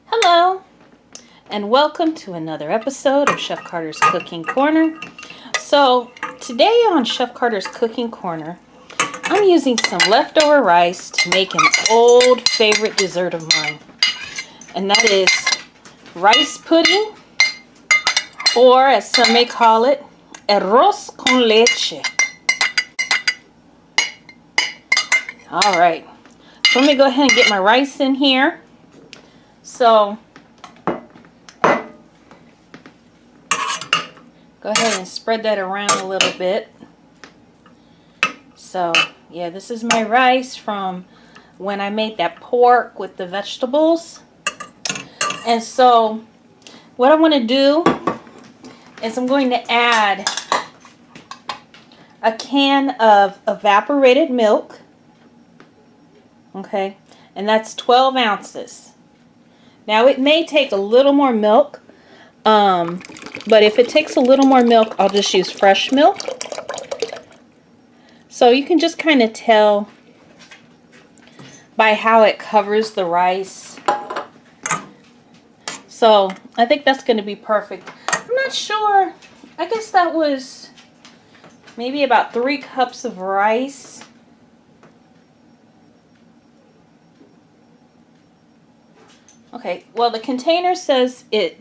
Hello, and welcome to another episode of Chef Carter's Cooking Corner. So, today on Chef Carter's Cooking Corner, I'm using some leftover rice to make an old favorite dessert of mine. And that is rice pudding, or as some may call it, Arroz con Leche. Alright, so let me go ahead and get my rice in here. So, go ahead and spread that around a little bit. So, yeah, this is my rice from when I made that pork with the vegetables. And so, what I want to do is I'm going to add a can of evaporated milk. Okay, and that's 12 ounces. Now, it may take a little more milk, but if it takes a little more milk, I'll just use fresh milk. So you can just kind of tell by how it covers the rice. So I think that's going to be perfect. I'm not sure. I guess that was maybe about 3 cups of rice. Okay, well, the container says it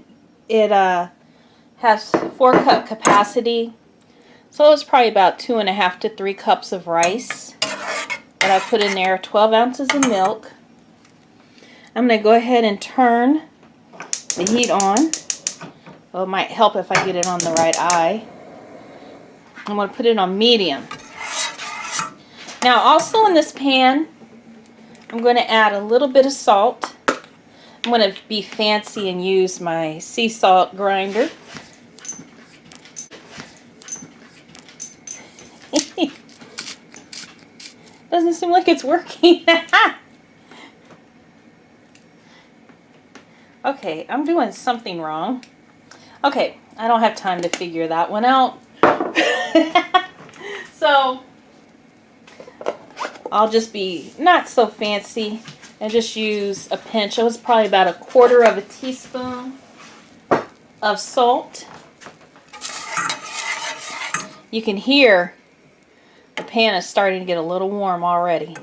has 4-cup capacity, so it's probably about 2.5 to 3 cups of rice that I put in there, 12 ounces of milk. I'm going to go ahead and turn the heat on. Well, it might help if I get it on the right eye. I'm going to put it on medium. Now, also in this pan, I'm going to add a little bit of salt. I'm going to be fancy and use my sea salt grinder. Doesn't seem like it's working. Okay, I'm doing something wrong. Okay, I don't have time to figure that one out. So, I'll just be not so fancy and just use a pinch. It was probably about 1/4 teaspoon of salt. You can hear the pan is starting to get a little warm already.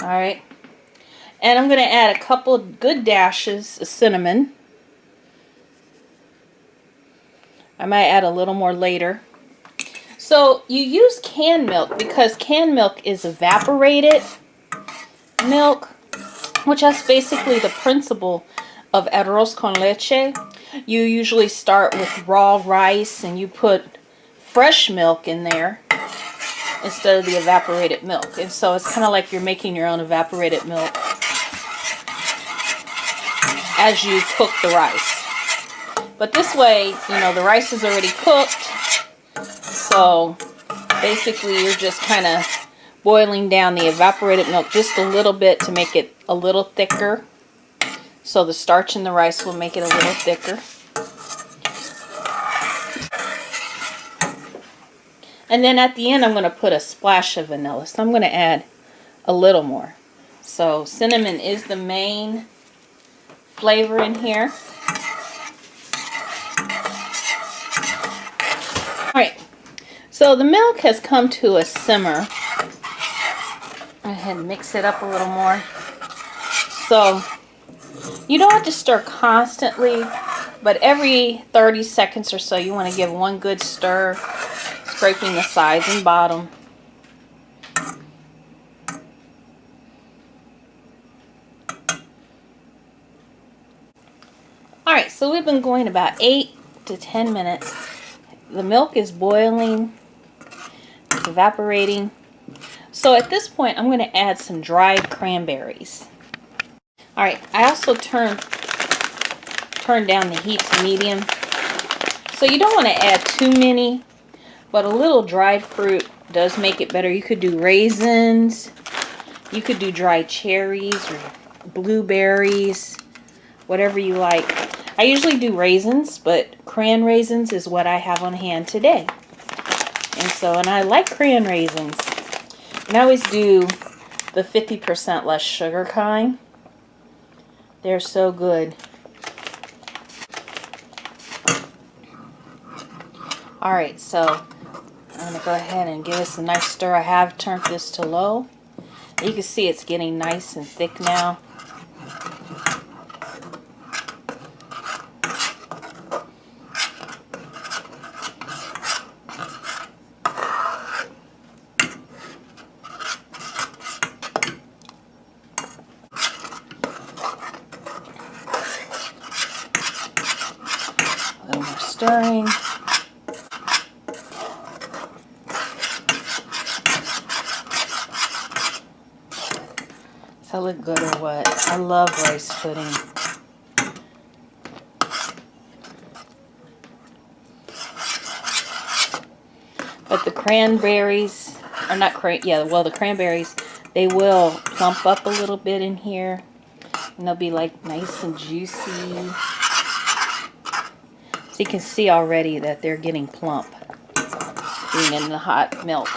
Alright. And I'm going to add a couple of good dashes of cinnamon. I might add a little more later. So you use canned milk because canned milk is evaporated milk, which is basically the principle of arroz con leche. You usually start with raw rice and you put fresh milk in there instead of the evaporated milk. And so it's kind of like you're making your own evaporated milk as you cook the rice. But this way, you know, the rice is already cooked. So basically you're just kind of boiling down the evaporated milk just a little bit to make it a little thicker. So the starch in the rice will make it a little thicker. And then at the end I'm going to put a splash of vanilla. So I'm going to add a little more. So cinnamon is the main flavor in here. Alright. So the milk has come to a simmer. Go ahead and mix it up a little more. So you don't have to stir constantly, but every 30 seconds or so you want to give one good stir, scraping the sides and bottom. Alright, so we've been going about 8 to 10 minutes. The milk is boiling. It's evaporating. So at this point, I'm going to add some dried cranberries. Alright, I also turned down the heat to medium. So you don't want to add too many, but a little dried fruit does make it better. You could do raisins, you could do dried cherries or blueberries, whatever you like. I usually do raisins, but cran raisins is what I have on hand today. And I like cran raisins. And I always do the 50% less sugar kind. They're so good. Alright, so I'm going to go ahead and give this a nice stir. I have turned this to low. You can see it's getting nice and thick now. A little more stirring. Does that look good or what? I love rice pudding. But the cranberries, or not the cranberries, they will plump up a little bit in here. And they'll be like nice and juicy. So you can see already that they're getting plump being in the hot milk.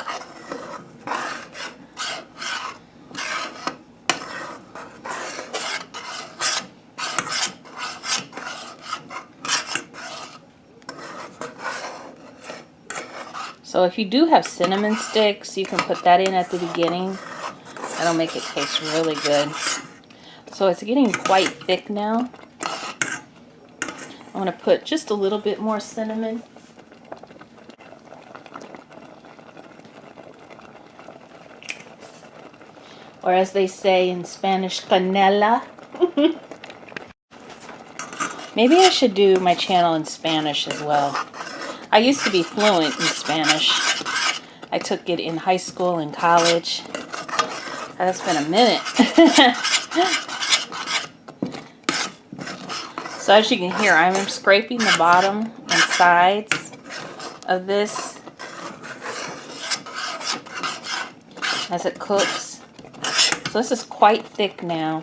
So if you do have cinnamon sticks, you can put that in at the beginning. That'll make it taste really good. So it's getting quite thick now. I'm going to put just a little bit more cinnamon. Or as they say in Spanish, canela. Maybe I should do my channel in Spanish as well. I used to be fluent in Spanish. I took it in high school and college. That's been a minute. So as you can hear, I'm scraping the bottom and sides of this as it cooks. So this is quite thick now.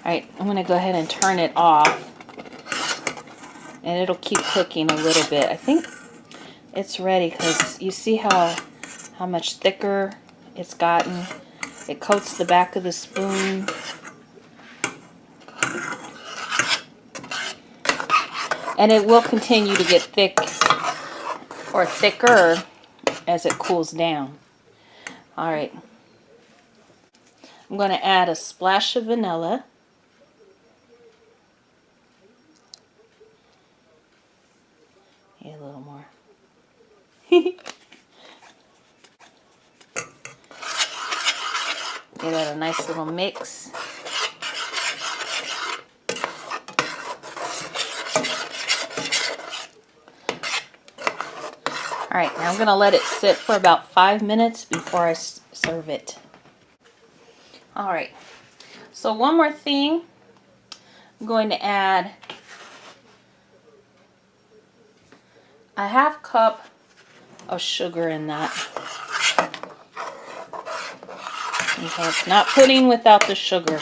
Alright, I'm going to go ahead and turn it off. And it'll keep cooking a little bit. I think it's ready because you see how much thicker it's gotten. It coats the back of the spoon. And it will continue to get thick or thicker as it cools down. Alright. I'm going to add a splash of vanilla. Yeah, a little more. Give that a nice little mix. Alright, now I'm going to let it sit for about 5 minutes before I serve it. Alright, so one more thing. I'm going to add a half cup of sugar in that. Okay, it's not pudding without the sugar.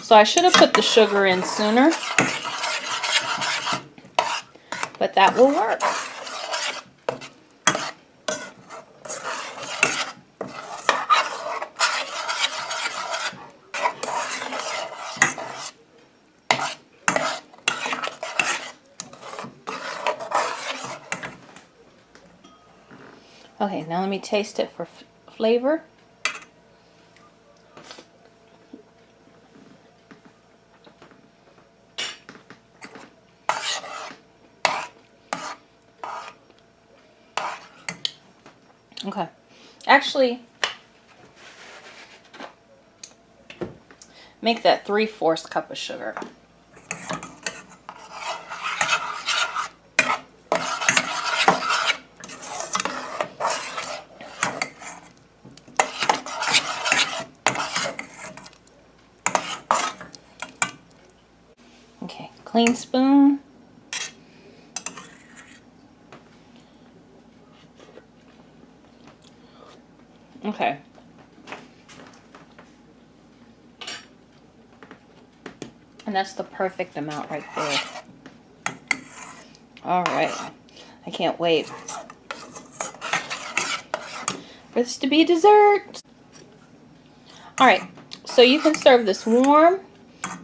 So I should have put the sugar in sooner, but that will work. Okay, now let me taste it for flavor. Okay, actually, make that 3/4 cup of sugar. Okay, clean spoon. Okay. And that's the perfect amount right there. Alright. I can't wait. for this to be dessert. Alright, so you can serve this warm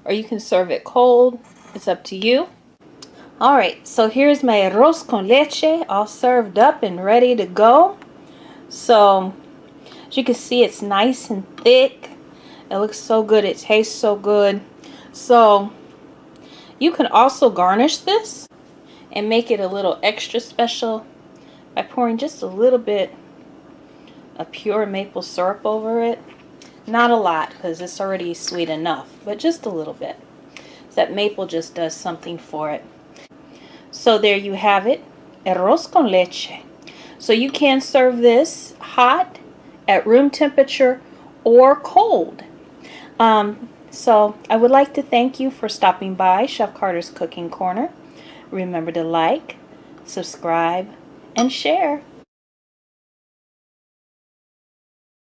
or you can serve it cold. It's up to you. Alright, so here's my arroz con leche all served up and ready to go. So, as you can see, it's nice and thick. It looks so good. It tastes so good. So, you can also garnish this and make it a little extra special by pouring just a little bit of pure maple syrup over it. Not a lot because it's already sweet enough, but just a little bit. That maple just does something for it. So there you have it, arroz con leche. So you can serve this hot, at room temperature, or cold. So I would like to thank you for stopping by Chef Carter's Cooking Corner. Remember to like, subscribe, and share.